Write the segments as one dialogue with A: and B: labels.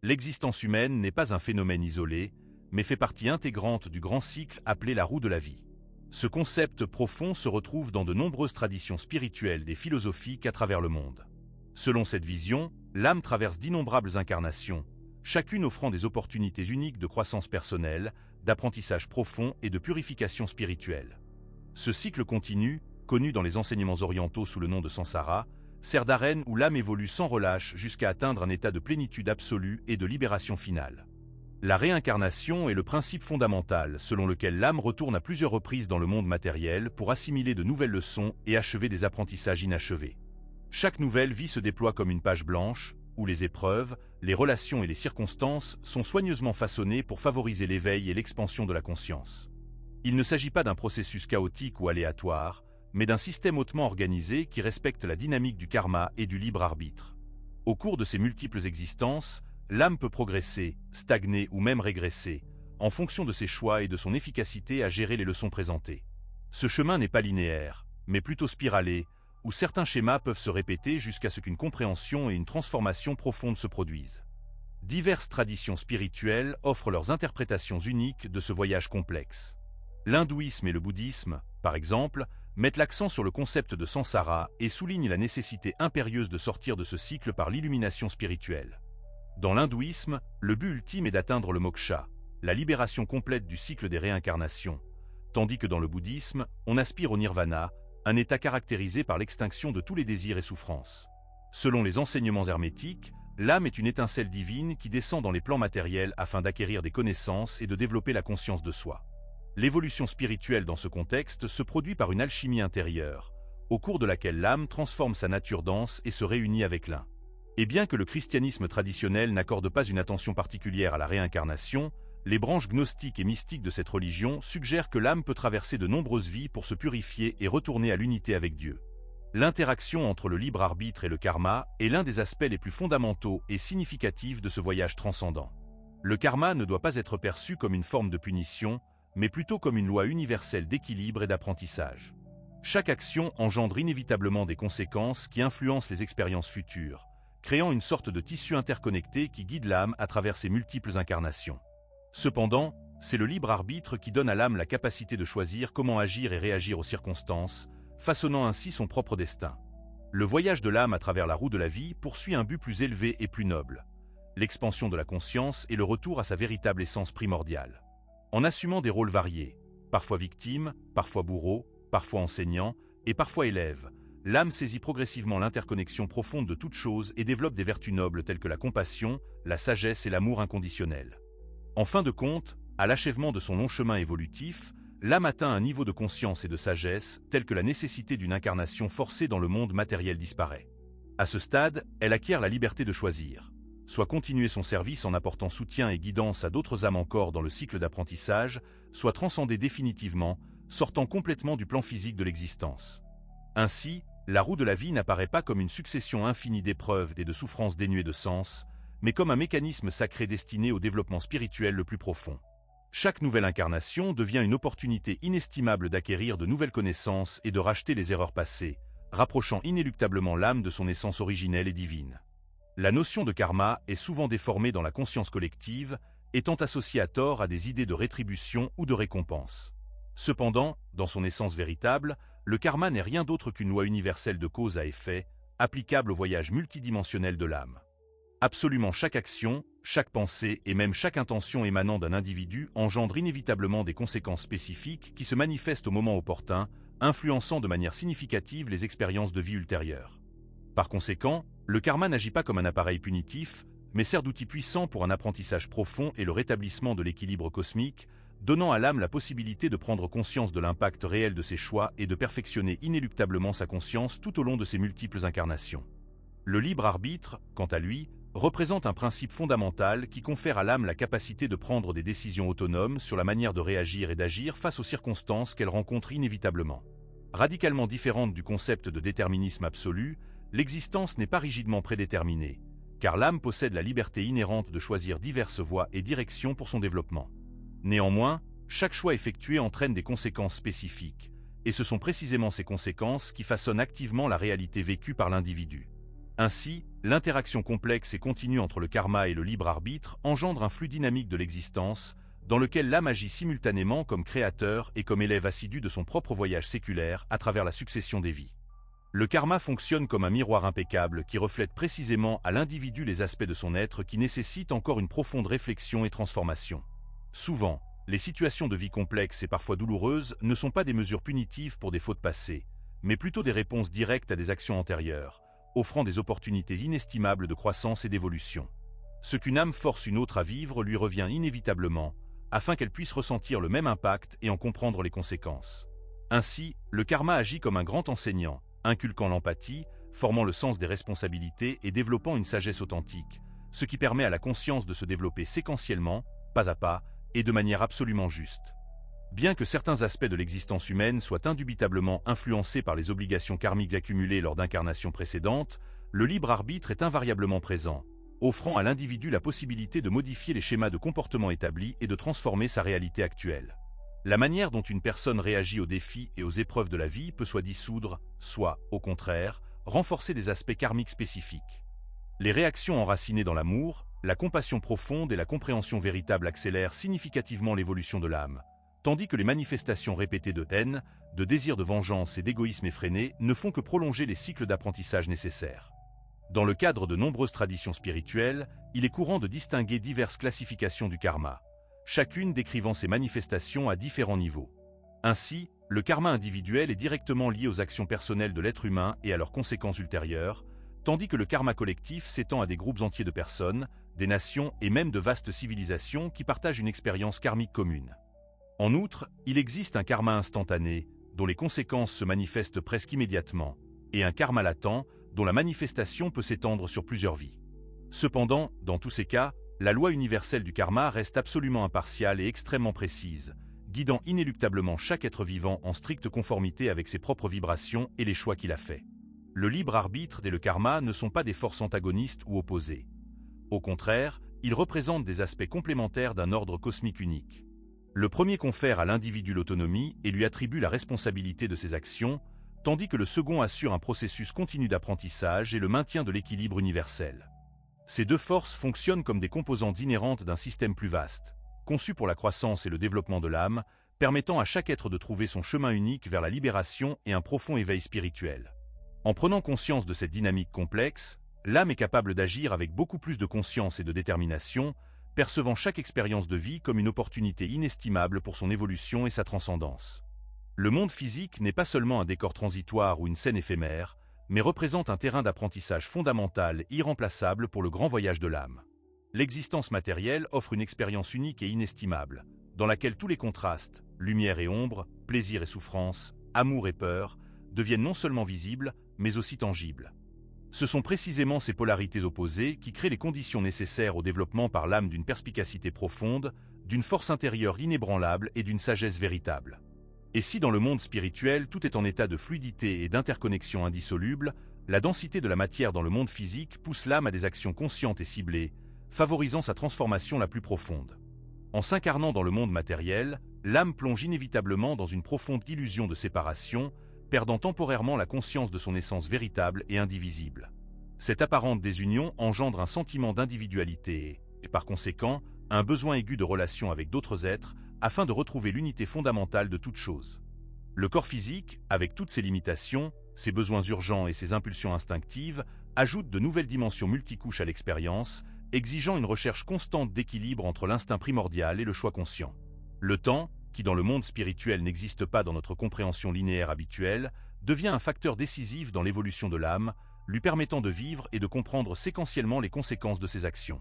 A: L'existence humaine n'est pas un phénomène isolé, mais fait partie intégrante du grand cycle appelé la roue de la vie. Ce concept profond se retrouve dans de nombreuses traditions spirituelles et philosophiques à travers le monde. Selon cette vision, l'âme traverse d'innombrables incarnations, chacune offrant des opportunités uniques de croissance personnelle, d'apprentissage profond et de purification spirituelle. Ce cycle continu, connu dans les enseignements orientaux sous le nom de samsara, sert d'arène où l'âme évolue sans relâche jusqu'à atteindre un état de plénitude absolue et de libération finale. La réincarnation est le principe fondamental selon lequel l'âme retourne à plusieurs reprises dans le monde matériel pour assimiler de nouvelles leçons et achever des apprentissages inachevés. Chaque nouvelle vie se déploie comme une page blanche, où les épreuves, les relations et les circonstances sont soigneusement façonnées pour favoriser l'éveil et l'expansion de la conscience. Il ne s'agit pas d'un processus chaotique ou aléatoire, mais d'un système hautement organisé qui respecte la dynamique du karma et du libre arbitre. Au cours de ces multiples existences, l'âme peut progresser, stagner ou même régresser, en fonction de ses choix et de son efficacité à gérer les leçons présentées. Ce chemin n'est pas linéaire, mais plutôt spiralé, où certains schémas peuvent se répéter jusqu'à ce qu'une compréhension et une transformation profonde se produisent. Diverses traditions spirituelles offrent leurs interprétations uniques de ce voyage complexe. L'hindouisme et le bouddhisme, par exemple, mettent l'accent sur le concept de samsara et soulignent la nécessité impérieuse de sortir de ce cycle par l'illumination spirituelle. Dans l'hindouisme, le but ultime est d'atteindre le moksha, la libération complète du cycle des réincarnations, tandis que dans le bouddhisme, on aspire au nirvana, un état caractérisé par l'extinction de tous les désirs et souffrances. Selon les enseignements hermétiques, l'âme est une étincelle divine qui descend dans les plans matériels afin d'acquérir des connaissances et de développer la conscience de soi. L'évolution spirituelle dans ce contexte se produit par une alchimie intérieure, au cours de laquelle l'âme transforme sa nature dense et se réunit avec l'un. Et bien que le christianisme traditionnel n'accorde pas une attention particulière à la réincarnation, les branches gnostiques et mystiques de cette religion suggèrent que l'âme peut traverser de nombreuses vies pour se purifier et retourner à l'unité avec Dieu. L'interaction entre le libre arbitre et le karma est l'un des aspects les plus fondamentaux et significatifs de ce voyage transcendant. Le karma ne doit pas être perçu comme une forme de punition, mais plutôt comme une loi universelle d'équilibre et d'apprentissage. Chaque action engendre inévitablement des conséquences qui influencent les expériences futures, créant une sorte de tissu interconnecté qui guide l'âme à travers ses multiples incarnations. Cependant, c'est le libre arbitre qui donne à l'âme la capacité de choisir comment agir et réagir aux circonstances, façonnant ainsi son propre destin. Le voyage de l'âme à travers la roue de la vie poursuit un but plus élevé et plus noble, l'expansion de la conscience et le retour à sa véritable essence primordiale. En assumant des rôles variés, parfois victime, parfois bourreau, parfois enseignant et parfois élève, l'âme saisit progressivement l'interconnexion profonde de toutes choses et développe des vertus nobles telles que la compassion, la sagesse et l'amour inconditionnel. En fin de compte, à l'achèvement de son long chemin évolutif, l'âme atteint un niveau de conscience et de sagesse tel que la nécessité d'une incarnation forcée dans le monde matériel disparaît. À ce stade, elle acquiert la liberté de choisir, soit continuer son service en apportant soutien et guidance à d'autres âmes encore dans le cycle d'apprentissage, soit transcender définitivement, sortant complètement du plan physique de l'existence. Ainsi, la roue de la vie n'apparaît pas comme une succession infinie d'épreuves et de souffrances dénuées de sens, mais comme un mécanisme sacré destiné au développement spirituel le plus profond. Chaque nouvelle incarnation devient une opportunité inestimable d'acquérir de nouvelles connaissances et de racheter les erreurs passées, rapprochant inéluctablement l'âme de son essence originelle et divine. La notion de karma est souvent déformée dans la conscience collective, étant associée à tort à des idées de rétribution ou de récompense. Cependant, dans son essence véritable, le karma n'est rien d'autre qu'une loi universelle de cause à effet, applicable au voyage multidimensionnel de l'âme. Absolument chaque action, chaque pensée et même chaque intention émanant d'un individu engendre inévitablement des conséquences spécifiques qui se manifestent au moment opportun, influençant de manière significative les expériences de vie ultérieures. Par conséquent, le karma n'agit pas comme un appareil punitif, mais sert d'outil puissant pour un apprentissage profond et le rétablissement de l'équilibre cosmique, donnant à l'âme la possibilité de prendre conscience de l'impact réel de ses choix et de perfectionner inéluctablement sa conscience tout au long de ses multiples incarnations. Le libre arbitre, quant à lui, représente un principe fondamental qui confère à l'âme la capacité de prendre des décisions autonomes sur la manière de réagir et d'agir face aux circonstances qu'elle rencontre inévitablement. Radicalement différente du concept de déterminisme absolu, l'existence n'est pas rigidement prédéterminée, car l'âme possède la liberté inhérente de choisir diverses voies et directions pour son développement. Néanmoins, chaque choix effectué entraîne des conséquences spécifiques, et ce sont précisément ces conséquences qui façonnent activement la réalité vécue par l'individu. Ainsi, l'interaction complexe et continue entre le karma et le libre arbitre engendre un flux dynamique de l'existence, dans lequel l'âme agit simultanément comme créateur et comme élève assidu de son propre voyage séculaire à travers la succession des vies. Le karma fonctionne comme un miroir impeccable qui reflète précisément à l'individu les aspects de son être qui nécessitent encore une profonde réflexion et transformation. Souvent, les situations de vie complexes et parfois douloureuses ne sont pas des mesures punitives pour des fautes passées, mais plutôt des réponses directes à des actions antérieures, offrant des opportunités inestimables de croissance et d'évolution. Ce qu'une âme force une autre à vivre lui revient inévitablement, afin qu'elle puisse ressentir le même impact et en comprendre les conséquences. Ainsi, le karma agit comme un grand enseignant, inculquant l'empathie, formant le sens des responsabilités et développant une sagesse authentique, ce qui permet à la conscience de se développer séquentiellement, pas à pas, et de manière absolument juste. Bien que certains aspects de l'existence humaine soient indubitablement influencés par les obligations karmiques accumulées lors d'incarnations précédentes, le libre arbitre est invariablement présent, offrant à l'individu la possibilité de modifier les schémas de comportement établis et de transformer sa réalité actuelle. La manière dont une personne réagit aux défis et aux épreuves de la vie peut soit dissoudre, soit, au contraire, renforcer des aspects karmiques spécifiques. Les réactions enracinées dans l'amour, la compassion profonde et la compréhension véritable accélèrent significativement l'évolution de l'âme, tandis que les manifestations répétées de haine, de désir de vengeance et d'égoïsme effréné ne font que prolonger les cycles d'apprentissage nécessaires. Dans le cadre de nombreuses traditions spirituelles, il est courant de distinguer diverses classifications du karma, chacune décrivant ses manifestations à différents niveaux. Ainsi, le karma individuel est directement lié aux actions personnelles de l'être humain et à leurs conséquences ultérieures, tandis que le karma collectif s'étend à des groupes entiers de personnes, des nations et même de vastes civilisations qui partagent une expérience karmique commune. En outre, il existe un karma instantané, dont les conséquences se manifestent presque immédiatement, et un karma latent, dont la manifestation peut s'étendre sur plusieurs vies. Cependant, dans tous ces cas, la loi universelle du karma reste absolument impartiale et extrêmement précise, guidant inéluctablement chaque être vivant en stricte conformité avec ses propres vibrations et les choix qu'il a faits. Le libre arbitre et le karma ne sont pas des forces antagonistes ou opposées. Au contraire, ils représentent des aspects complémentaires d'un ordre cosmique unique. Le premier confère à l'individu l'autonomie et lui attribue la responsabilité de ses actions, tandis que le second assure un processus continu d'apprentissage et le maintien de l'équilibre universel. Ces deux forces fonctionnent comme des composantes inhérentes d'un système plus vaste, conçu pour la croissance et le développement de l'âme, permettant à chaque être de trouver son chemin unique vers la libération et un profond éveil spirituel. En prenant conscience de cette dynamique complexe, l'âme est capable d'agir avec beaucoup plus de conscience et de détermination, percevant chaque expérience de vie comme une opportunité inestimable pour son évolution et sa transcendance. Le monde physique n'est pas seulement un décor transitoire ou une scène éphémère, mais représente un terrain d'apprentissage fondamental et irremplaçable pour le grand voyage de l'âme. L'existence matérielle offre une expérience unique et inestimable, dans laquelle tous les contrastes, lumière et ombre, plaisir et souffrance, amour et peur, deviennent non seulement visibles, mais aussi tangibles. Ce sont précisément ces polarités opposées qui créent les conditions nécessaires au développement par l'âme d'une perspicacité profonde, d'une force intérieure inébranlable et d'une sagesse véritable. Et si dans le monde spirituel tout est en état de fluidité et d'interconnexion indissoluble, la densité de la matière dans le monde physique pousse l'âme à des actions conscientes et ciblées, favorisant sa transformation la plus profonde. En s'incarnant dans le monde matériel, l'âme plonge inévitablement dans une profonde illusion de séparation, perdant temporairement la conscience de son essence véritable et indivisible. Cette apparente désunion engendre un sentiment d'individualité et, par conséquent, un besoin aigu de relation avec d'autres êtres afin de retrouver l'unité fondamentale de toute chose. Le corps physique, avec toutes ses limitations, ses besoins urgents et ses impulsions instinctives, ajoute de nouvelles dimensions multicouches à l'expérience, exigeant une recherche constante d'équilibre entre l'instinct primordial et le choix conscient. Le temps, qui dans le monde spirituel n'existe pas dans notre compréhension linéaire habituelle, devient un facteur décisif dans l'évolution de l'âme, lui permettant de vivre et de comprendre séquentiellement les conséquences de ses actions.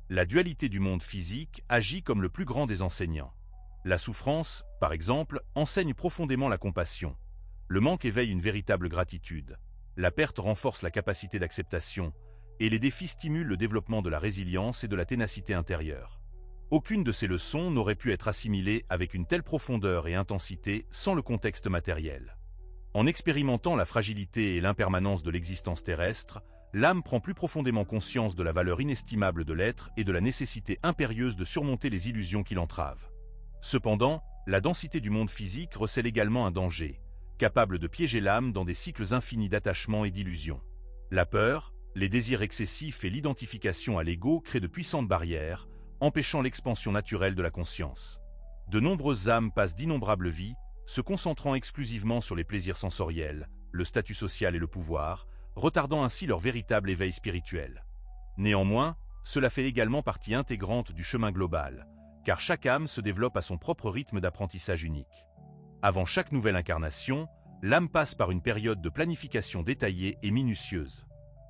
A: La dualité du monde physique agit comme le plus grand des enseignants. La souffrance, par exemple, enseigne profondément la compassion. Le manque éveille une véritable gratitude. La perte renforce la capacité d'acceptation, et les défis stimulent le développement de la résilience et de la ténacité intérieure. Aucune de ces leçons n'aurait pu être assimilée avec une telle profondeur et intensité sans le contexte matériel. En expérimentant la fragilité et l'impermanence de l'existence terrestre, l'âme prend plus profondément conscience de la valeur inestimable de l'être et de la nécessité impérieuse de surmonter les illusions qui l'entravent. Cependant, la densité du monde physique recèle également un danger, capable de piéger l'âme dans des cycles infinis d'attachement et d'illusions. La peur, Les désirs excessifs et l'identification à l'ego créent de puissantes barrières, empêchant l'expansion naturelle de la conscience. De nombreuses âmes passent d'innombrables vies, se concentrant exclusivement sur les plaisirs sensoriels, le statut social et le pouvoir, retardant ainsi leur véritable éveil spirituel. Néanmoins, cela fait également partie intégrante du chemin global, car chaque âme se développe à son propre rythme d'apprentissage unique. Avant chaque nouvelle incarnation, l'âme passe par une période de planification détaillée et minutieuse.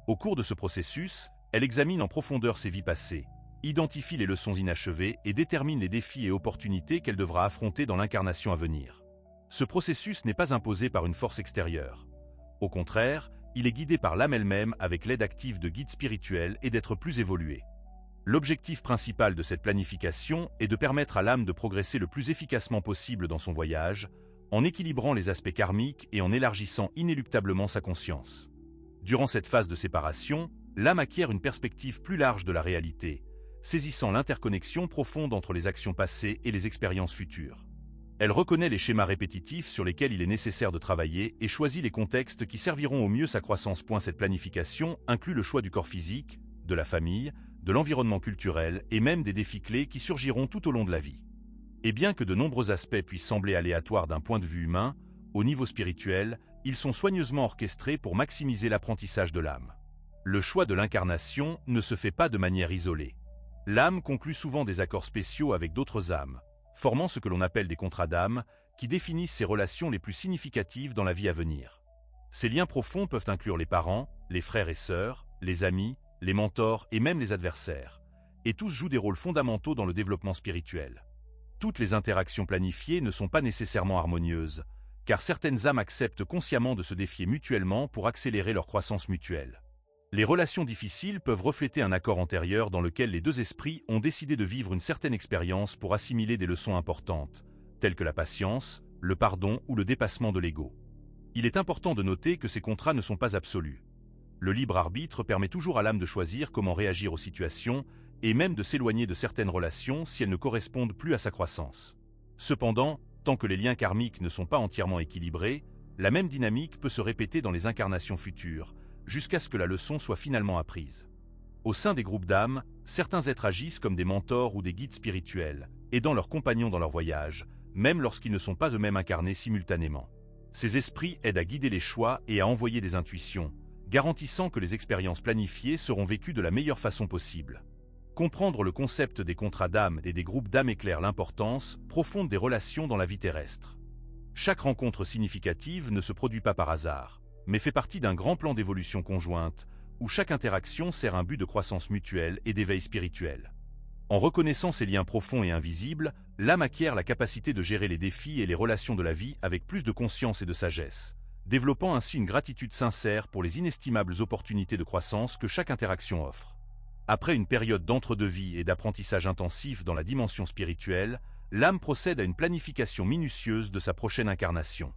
A: Au cours de ce processus, elle examine en profondeur ses vies passées, identifie les leçons inachevées et détermine les défis et opportunités qu'elle devra affronter dans l'incarnation à venir. Ce processus n'est pas imposé par une force extérieure. Au contraire, il est guidé par l'âme elle-même avec l'aide active de guides spirituels et d'êtres plus évolués. L'objectif principal de cette planification est de permettre à l'âme de progresser le plus efficacement possible dans son voyage, en équilibrant les aspects karmiques et en élargissant inéluctablement sa conscience. Durant cette phase de séparation, l'âme acquiert une perspective plus large de la réalité, saisissant l'interconnexion profonde entre les actions passées et les expériences futures. Elle reconnaît les schémas répétitifs sur lesquels il est nécessaire de travailler et choisit les contextes qui serviront au mieux sa croissance. Cette planification inclut le choix du corps physique, de la famille, de l'environnement culturel et même des défis clés qui surgiront tout au long de la vie. Et bien que de nombreux aspects puissent sembler aléatoires d'un point de vue humain, au niveau spirituel, ils sont soigneusement orchestrés pour maximiser l'apprentissage de l'âme. Le choix de l'incarnation ne se fait pas de manière isolée. L'âme conclut souvent des accords spéciaux avec d'autres âmes, formant ce que l'on appelle des contrats d'âme, qui définissent ses relations les plus significatives dans la vie à venir. Ces liens profonds peuvent inclure les parents, les frères et sœurs, les amis, les mentors et même les adversaires, et tous jouent des rôles fondamentaux dans le développement spirituel. Toutes les interactions planifiées ne sont pas nécessairement harmonieuses, car certaines âmes acceptent consciemment de se défier mutuellement pour accélérer leur croissance mutuelle. Les relations difficiles peuvent refléter un accord antérieur dans lequel les deux esprits ont décidé de vivre une certaine expérience pour assimiler des leçons importantes, telles que la patience, le pardon ou le dépassement de l'ego. Il est important de noter que ces contrats ne sont pas absolus. Le libre arbitre permet toujours à l'âme de choisir comment réagir aux situations et même de s'éloigner de certaines relations si elles ne correspondent plus à sa croissance. Cependant, tant que les liens karmiques ne sont pas entièrement équilibrés, la même dynamique peut se répéter dans les incarnations futures, jusqu'à ce que la leçon soit finalement apprise. Au sein des groupes d'âmes, certains êtres agissent comme des mentors ou des guides spirituels, aidant leurs compagnons dans leur voyage, même lorsqu'ils ne sont pas eux-mêmes incarnés simultanément. Ces esprits aident à guider les choix et à envoyer des intuitions, garantissant que les expériences planifiées seront vécues de la meilleure façon possible. Comprendre le concept des contrats d'âme et des groupes d'âmes éclaire l'importance profonde des relations dans la vie terrestre. Chaque rencontre significative ne se produit pas par hasard, mais fait partie d'un grand plan d'évolution conjointe, où chaque interaction sert un but de croissance mutuelle et d'éveil spirituel. En reconnaissant ces liens profonds et invisibles, l'âme acquiert la capacité de gérer les défis et les relations de la vie avec plus de conscience et de sagesse, développant ainsi une gratitude sincère pour les inestimables opportunités de croissance que chaque interaction offre. Après une période d'entre-deux-vie et d'apprentissage intensif dans la dimension spirituelle, l'âme procède à une planification minutieuse de sa prochaine incarnation.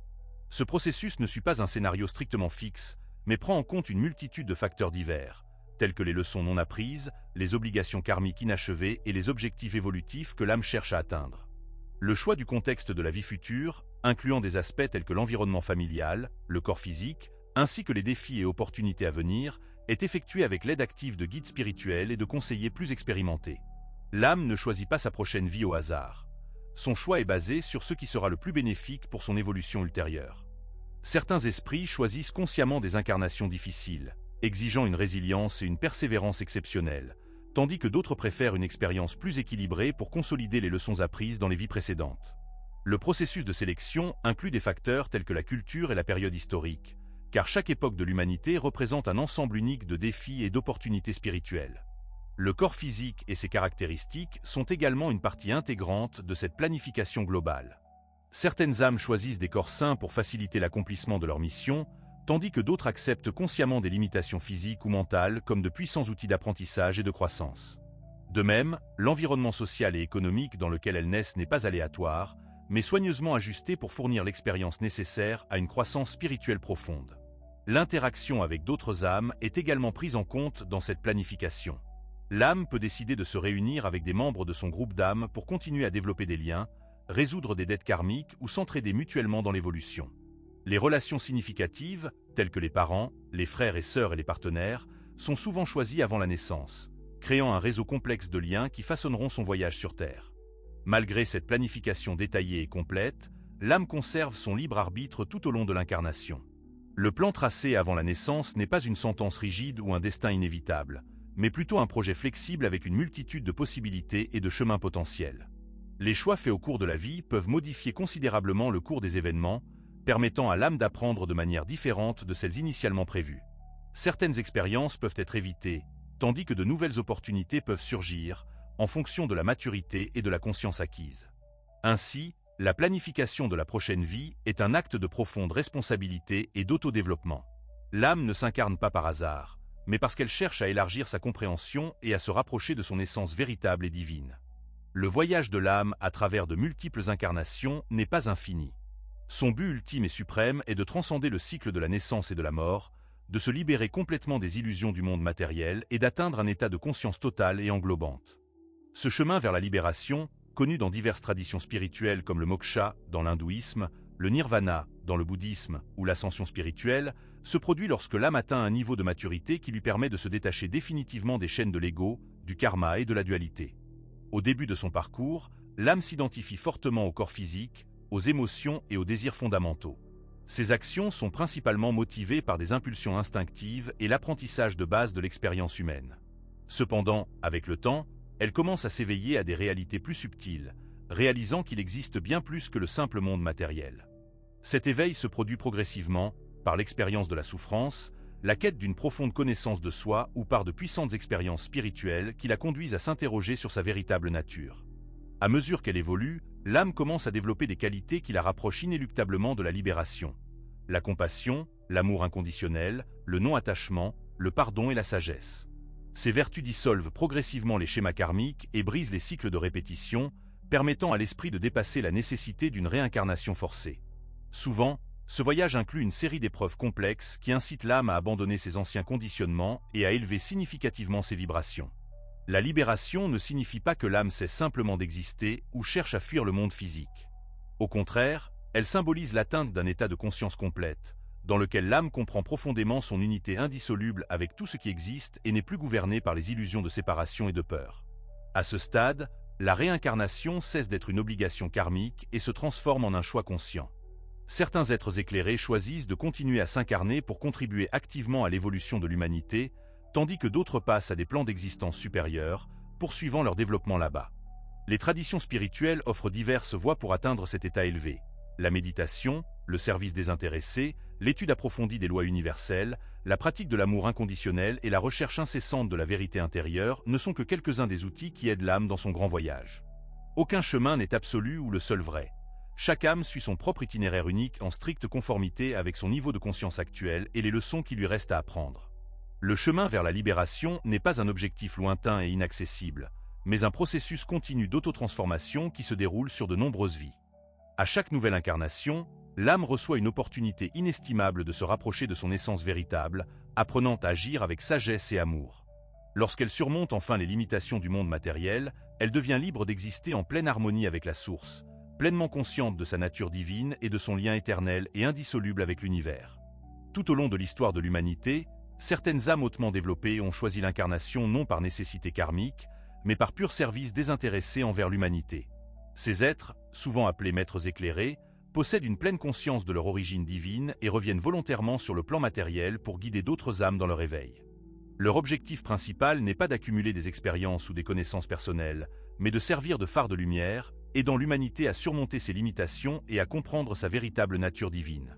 A: Ce processus ne suit pas un scénario strictement fixe, mais prend en compte une multitude de facteurs divers, tels que les leçons non apprises, les obligations karmiques inachevées et les objectifs évolutifs que l'âme cherche à atteindre. Le choix du contexte de la vie future, incluant des aspects tels que l'environnement familial, le corps physique, ainsi que les défis et opportunités à venir, est effectué avec l'aide active de guides spirituels et de conseillers plus expérimentés. L'âme ne choisit pas sa prochaine vie au hasard. Son choix est basé sur ce qui sera le plus bénéfique pour son évolution ultérieure. Certains esprits choisissent consciemment des incarnations difficiles, exigeant une résilience et une persévérance exceptionnelles, tandis que d'autres préfèrent une expérience plus équilibrée pour consolider les leçons apprises dans les vies précédentes. Le processus de sélection inclut des facteurs tels que la culture et la période historique, car chaque époque de l'humanité représente un ensemble unique de défis et d'opportunités spirituelles. Le corps physique et ses caractéristiques sont également une partie intégrante de cette planification globale. Certaines âmes choisissent des corps sains pour faciliter l'accomplissement de leur mission, tandis que d'autres acceptent consciemment des limitations physiques ou mentales comme de puissants outils d'apprentissage et de croissance. De même, l'environnement social et économique dans lequel elles naissent n'est pas aléatoire, mais soigneusement ajusté pour fournir l'expérience nécessaire à une croissance spirituelle profonde. L'interaction avec d'autres âmes est également prise en compte dans cette planification. L'âme peut décider de se réunir avec des membres de son groupe d'âmes pour continuer à développer des liens, résoudre des dettes karmiques ou s'entraider mutuellement dans l'évolution. Les relations significatives, telles que les parents, les frères et sœurs et les partenaires, sont souvent choisis avant la naissance, créant un réseau complexe de liens qui façonneront son voyage sur Terre. Malgré cette planification détaillée et complète, l'âme conserve son libre arbitre tout au long de l'incarnation. Le plan tracé avant la naissance n'est pas une sentence rigide ou un destin inévitable, mais plutôt un projet flexible avec une multitude de possibilités et de chemins potentiels. Les choix faits au cours de la vie peuvent modifier considérablement le cours des événements, permettant à l'âme d'apprendre de manière différente de celles initialement prévues. Certaines expériences peuvent être évitées, tandis que de nouvelles opportunités peuvent surgir, en fonction de la maturité et de la conscience acquise. Ainsi, la planification de la prochaine vie est un acte de profonde responsabilité et d'autodéveloppement. L'âme ne s'incarne pas par hasard, mais parce qu'elle cherche à élargir sa compréhension et à se rapprocher de son essence véritable et divine. Le voyage de l'âme à travers de multiples incarnations n'est pas infini. Son but ultime et suprême est de transcender le cycle de la naissance et de la mort, de se libérer complètement des illusions du monde matériel et d'atteindre un état de conscience totale et englobante. Ce chemin vers la libération, connu dans diverses traditions spirituelles comme le moksha dans l'hindouisme, le nirvana dans le bouddhisme ou l'ascension spirituelle, se produit lorsque l'âme atteint un niveau de maturité qui lui permet de se détacher définitivement des chaînes de l'ego, du karma et de la dualité. Au début de son parcours, l'âme s'identifie fortement au corps physique, aux émotions et aux désirs fondamentaux. Ses actions sont principalement motivées par des impulsions instinctives et l'apprentissage de base de l'expérience humaine. Cependant, avec le temps, elle commence à s'éveiller à des réalités plus subtiles, réalisant qu'il existe bien plus que le simple monde matériel. Cet éveil se produit progressivement, par l'expérience de la souffrance, la quête d'une profonde connaissance de soi ou par de puissantes expériences spirituelles qui la conduisent à s'interroger sur sa véritable nature. À mesure qu'elle évolue, l'âme commence à développer des qualités qui la rapprochent inéluctablement de la libération. La compassion, l'amour inconditionnel, le non-attachement, le pardon et la sagesse. Ces vertus dissolvent progressivement les schémas karmiques et brisent les cycles de répétition, permettant à l'esprit de dépasser la nécessité d'une réincarnation forcée. Souvent, ce voyage inclut une série d'épreuves complexes qui incitent l'âme à abandonner ses anciens conditionnements et à élever significativement ses vibrations. La libération ne signifie pas que l'âme cesse simplement d'exister ou cherche à fuir le monde physique. Au contraire, elle symbolise l'atteinte d'un état de conscience complète, dans lequel l'âme comprend profondément son unité indissoluble avec tout ce qui existe et n'est plus gouvernée par les illusions de séparation et de peur. À ce stade, la réincarnation cesse d'être une obligation karmique et se transforme en un choix conscient. Certains êtres éclairés choisissent de continuer à s'incarner pour contribuer activement à l'évolution de l'humanité, tandis que d'autres passent à des plans d'existence supérieurs, poursuivant leur développement là-bas. Les traditions spirituelles offrent diverses voies pour atteindre cet état élevé. La méditation, le service désintéressé, l'étude approfondie des lois universelles, la pratique de l'amour inconditionnel et la recherche incessante de la vérité intérieure ne sont que quelques-uns des outils qui aident l'âme dans son grand voyage. Aucun chemin n'est absolu ou le seul vrai. Chaque âme suit son propre itinéraire unique en stricte conformité avec son niveau de conscience actuel et les leçons qui lui restent à apprendre. Le chemin vers la libération n'est pas un objectif lointain et inaccessible, mais un processus continu d'autotransformation qui se déroule sur de nombreuses vies. À chaque nouvelle incarnation, l'âme reçoit une opportunité inestimable de se rapprocher de son essence véritable, apprenant à agir avec sagesse et amour. Lorsqu'elle surmonte enfin les limitations du monde matériel, elle devient libre d'exister en pleine harmonie avec la source, pleinement consciente de sa nature divine et de son lien éternel et indissoluble avec l'univers. Tout au long de l'histoire de l'humanité, certaines âmes hautement développées ont choisi l'incarnation non par nécessité karmique, mais par pur service désintéressé envers l'humanité. Ces êtres, souvent appelés maîtres éclairés, possèdent une pleine conscience de leur origine divine et reviennent volontairement sur le plan matériel pour guider d'autres âmes dans leur éveil. Leur objectif principal n'est pas d'accumuler des expériences ou des connaissances personnelles, mais de servir de phare de lumière, aidant l'humanité à surmonter ses limitations et à comprendre sa véritable nature divine.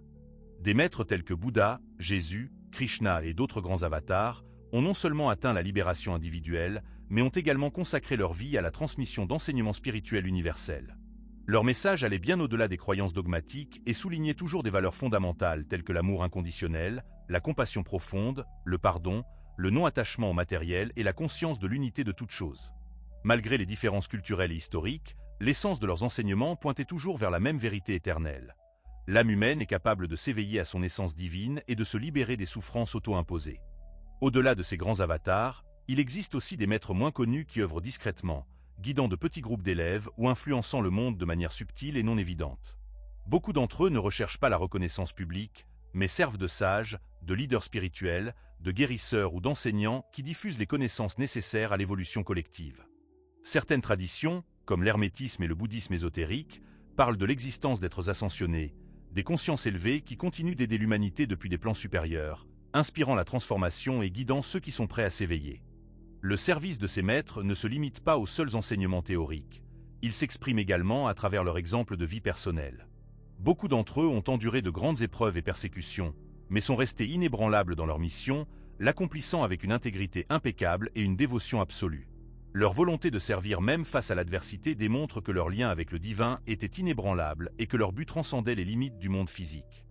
A: Des maîtres tels que Bouddha, Jésus, Krishna et d'autres grands avatars ont non seulement atteint la libération individuelle, mais ont également consacré leur vie à la transmission d'enseignements spirituels universels. Leur message allait bien au-delà des croyances dogmatiques et soulignait toujours des valeurs fondamentales telles que l'amour inconditionnel, la compassion profonde, le pardon, le non-attachement au matériel et la conscience de l'unité de toutes choses. Malgré les différences culturelles et historiques, l'essence de leurs enseignements pointait toujours vers la même vérité éternelle. L'âme humaine est capable de s'éveiller à son essence divine et de se libérer des souffrances auto-imposées. Au-delà de ces grands avatars, il existe aussi des maîtres moins connus qui œuvrent discrètement, guidant de petits groupes d'élèves ou influençant le monde de manière subtile et non évidente. Beaucoup d'entre eux ne recherchent pas la reconnaissance publique, mais servent de sages, de leaders spirituels, de guérisseurs ou d'enseignants qui diffusent les connaissances nécessaires à l'évolution collective. Certaines traditions, comme l'hermétisme et le bouddhisme ésotérique, parlent de l'existence d'êtres ascensionnés, des consciences élevées qui continuent d'aider l'humanité depuis des plans supérieurs, inspirant la transformation et guidant ceux qui sont prêts à s'éveiller. Le service de ces maîtres ne se limite pas aux seuls enseignements théoriques. Ils s'expriment également à travers leur exemple de vie personnelle. Beaucoup d'entre eux ont enduré de grandes épreuves et persécutions, mais sont restés inébranlables dans leur mission, l'accomplissant avec une intégrité impeccable et une dévotion absolue. Leur volonté de servir même face à l'adversité démontre que leur lien avec le divin était inébranlable et que leur but transcendait les limites du monde physique.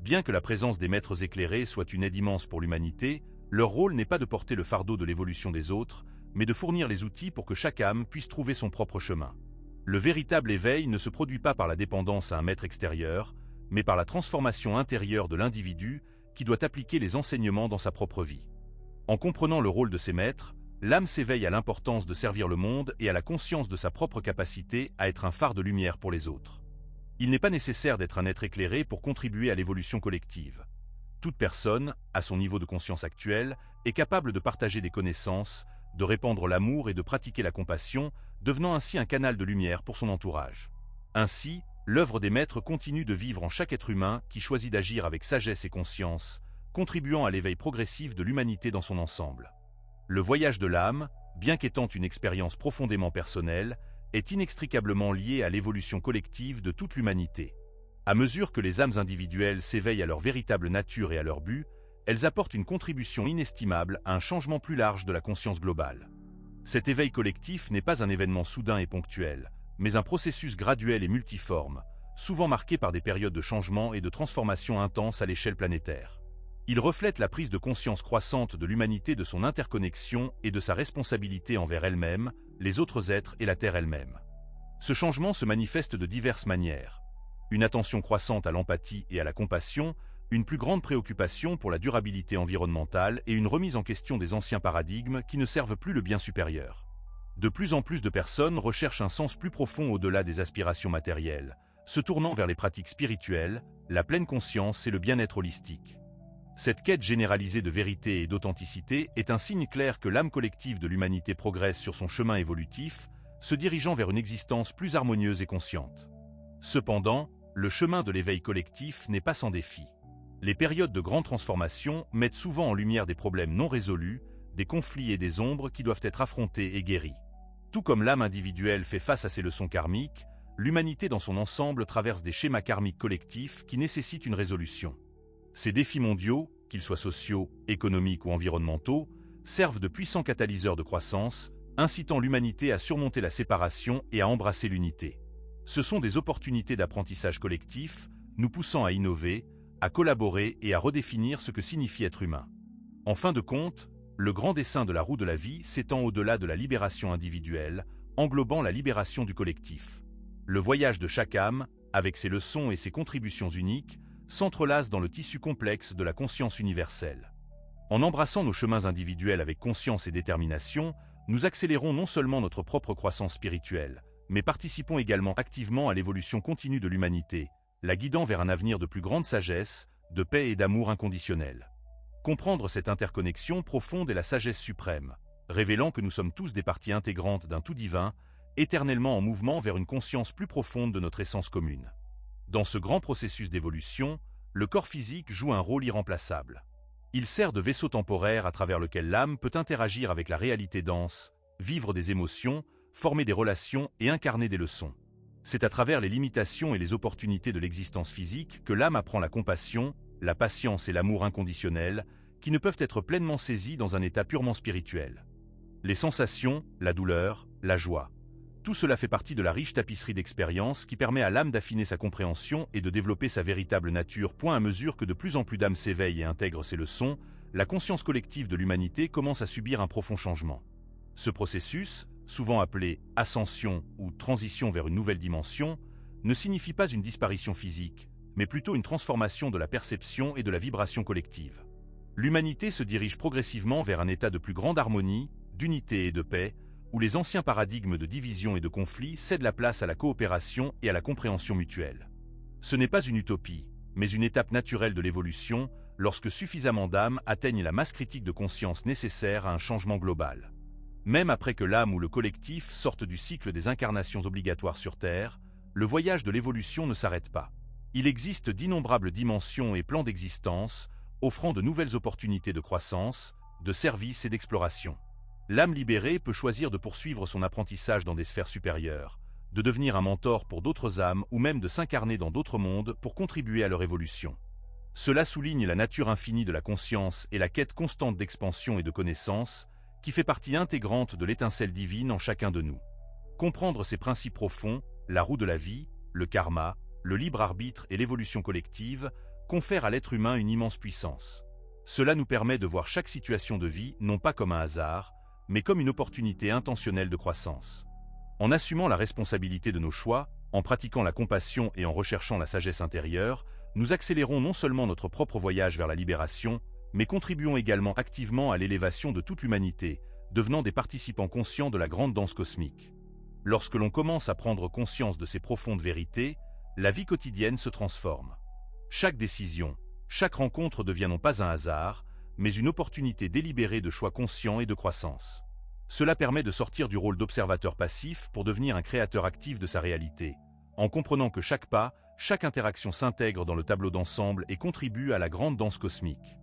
A: Bien que la présence des maîtres éclairés soit une aide immense pour l'humanité, leur rôle n'est pas de porter le fardeau de l'évolution des autres, mais de fournir les outils pour que chaque âme puisse trouver son propre chemin. Le véritable éveil ne se produit pas par la dépendance à un maître extérieur, mais par la transformation intérieure de l'individu qui doit appliquer les enseignements dans sa propre vie. En comprenant le rôle de ces maîtres, l'âme s'éveille à l'importance de servir le monde et à la conscience de sa propre capacité à être un phare de lumière pour les autres. Il n'est pas nécessaire d'être un être éclairé pour contribuer à l'évolution collective. Toute personne, à son niveau de conscience actuel, est capable de partager des connaissances, de répandre l'amour et de pratiquer la compassion, devenant ainsi un canal de lumière pour son entourage. Ainsi, l'œuvre des maîtres continue de vivre en chaque être humain qui choisit d'agir avec sagesse et conscience, contribuant à l'éveil progressif de l'humanité dans son ensemble. Le voyage de l'âme, bien qu'étant une expérience profondément personnelle, est inextricablement lié à l'évolution collective de toute l'humanité. À mesure que les âmes individuelles s'éveillent à leur véritable nature et à leur but, elles apportent une contribution inestimable à un changement plus large de la conscience globale. Cet éveil collectif n'est pas un événement soudain et ponctuel, mais un processus graduel et multiforme, souvent marqué par des périodes de changement et de transformation intenses à l'échelle planétaire. Il reflète la prise de conscience croissante de l'humanité de son interconnexion et de sa responsabilité envers elle-même, les autres êtres et la Terre elle-même. Ce changement se manifeste de diverses manières. Une attention croissante à l'empathie et à la compassion, une plus grande préoccupation pour la durabilité environnementale et une remise en question des anciens paradigmes qui ne servent plus le bien supérieur. De plus en plus de personnes recherchent un sens plus profond au-delà des aspirations matérielles, se tournant vers les pratiques spirituelles, la pleine conscience et le bien-être holistique. Cette quête généralisée de vérité et d'authenticité est un signe clair que l'âme collective de l'humanité progresse sur son chemin évolutif, se dirigeant vers une existence plus harmonieuse et consciente. Cependant, le chemin de l'éveil collectif n'est pas sans défi. Les périodes de grande transformation mettent souvent en lumière des problèmes non résolus, des conflits et des ombres qui doivent être affrontés et guéris. Tout comme l'âme individuelle fait face à ses leçons karmiques, l'humanité dans son ensemble traverse des schémas karmiques collectifs qui nécessitent une résolution. Ces défis mondiaux, qu'ils soient sociaux, économiques ou environnementaux, servent de puissants catalyseurs de croissance, incitant l'humanité à surmonter la séparation et à embrasser l'unité. Ce sont des opportunités d'apprentissage collectif, nous poussant à innover, à collaborer et à redéfinir ce que signifie être humain. En fin de compte, le grand dessein de la roue de la vie s'étend au-delà de la libération individuelle, englobant la libération du collectif. Le voyage de chaque âme, avec ses leçons et ses contributions uniques, s'entrelacent dans le tissu complexe de la conscience universelle. En embrassant nos chemins individuels avec conscience et détermination, nous accélérons non seulement notre propre croissance spirituelle, mais participons également activement à l'évolution continue de l'humanité, la guidant vers un avenir de plus grande sagesse, de paix et d'amour inconditionnel. Comprendre cette interconnexion profonde est la sagesse suprême, révélant que nous sommes tous des parties intégrantes d'un tout divin, éternellement en mouvement vers une conscience plus profonde de notre essence commune. Dans ce grand processus d'évolution, le corps physique joue un rôle irremplaçable. Il sert de vaisseau temporaire à travers lequel l'âme peut interagir avec la réalité dense, vivre des émotions, former des relations et incarner des leçons. C'est à travers les limitations et les opportunités de l'existence physique que l'âme apprend la compassion, la patience et l'amour inconditionnel, qui ne peuvent être pleinement saisis dans un état purement spirituel. Les sensations, la douleur, la joie. Tout cela fait partie de la riche tapisserie d'expériences qui permet à l'âme d'affiner sa compréhension et de développer sa véritable nature. À mesure que de plus en plus d'âmes s'éveillent et intègrent ces leçons, la conscience collective de l'humanité commence à subir un profond changement. Ce processus, souvent appelé ascension ou transition vers une nouvelle dimension, ne signifie pas une disparition physique, mais plutôt une transformation de la perception et de la vibration collective. L'humanité se dirige progressivement vers un état de plus grande harmonie, d'unité et de paix, où les anciens paradigmes de division et de conflit cèdent la place à la coopération et à la compréhension mutuelle. Ce n'est pas une utopie, mais une étape naturelle de l'évolution, lorsque suffisamment d'âmes atteignent la masse critique de conscience nécessaire à un changement global. Même après que l'âme ou le collectif sortent du cycle des incarnations obligatoires sur Terre, le voyage de l'évolution ne s'arrête pas. Il existe d'innombrables dimensions et plans d'existence, offrant de nouvelles opportunités de croissance, de service et d'exploration. L'âme libérée peut choisir de poursuivre son apprentissage dans des sphères supérieures, de devenir un mentor pour d'autres âmes ou même de s'incarner dans d'autres mondes pour contribuer à leur évolution. Cela souligne la nature infinie de la conscience et la quête constante d'expansion et de connaissance, qui fait partie intégrante de l'étincelle divine en chacun de nous. Comprendre ces principes profonds, la roue de la vie, le karma, le libre arbitre et l'évolution collective, confère à l'être humain une immense puissance. Cela nous permet de voir chaque situation de vie non pas comme un hasard, mais comme une opportunité intentionnelle de croissance. En assumant la responsabilité de nos choix, en pratiquant la compassion et en recherchant la sagesse intérieure, nous accélérons non seulement notre propre voyage vers la libération, mais contribuons également activement à l'élévation de toute l'humanité, devenant des participants conscients de la grande danse cosmique. Lorsque l'on commence à prendre conscience de ces profondes vérités, la vie quotidienne se transforme. Chaque décision, chaque rencontre devient non pas un hasard, mais une opportunité délibérée de choix conscients et de croissance. Cela permet de sortir du rôle d'observateur passif pour devenir un créateur actif de sa réalité, en comprenant que chaque pas, chaque interaction s'intègre dans le tableau d'ensemble et contribue à la grande danse cosmique.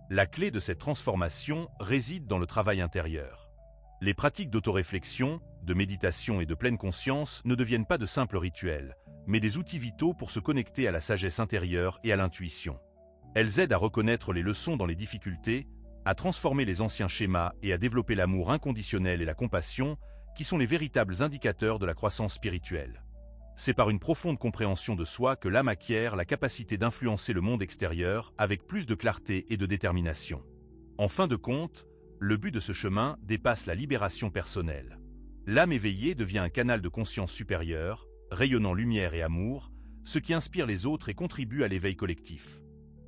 A: La clé de cette transformation réside dans le travail intérieur. Les pratiques d'autoréflexion, de méditation et de pleine conscience ne deviennent pas de simples rituels, mais des outils vitaux pour se connecter à la sagesse intérieure et à l'intuition. Elles aident à reconnaître les leçons dans les difficultés, à transformer les anciens schémas et à développer l'amour inconditionnel et la compassion, qui sont les véritables indicateurs de la croissance spirituelle. C'est par une profonde compréhension de soi que l'âme acquiert la capacité d'influencer le monde extérieur avec plus de clarté et de détermination. En fin de compte, le but de ce chemin dépasse la libération personnelle. L'âme éveillée devient un canal de conscience supérieure, rayonnant lumière et amour, ce qui inspire les autres et contribue à l'éveil collectif.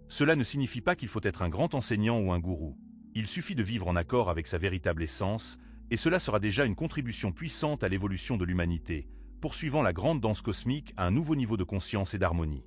A: Cela ne signifie pas qu'il faut être un grand enseignant ou un gourou. Il suffit de vivre en accord avec sa véritable essence, et cela sera déjà une contribution puissante à l'évolution de l'humanité, poursuivant la grande danse cosmique à un nouveau niveau de conscience et d'harmonie.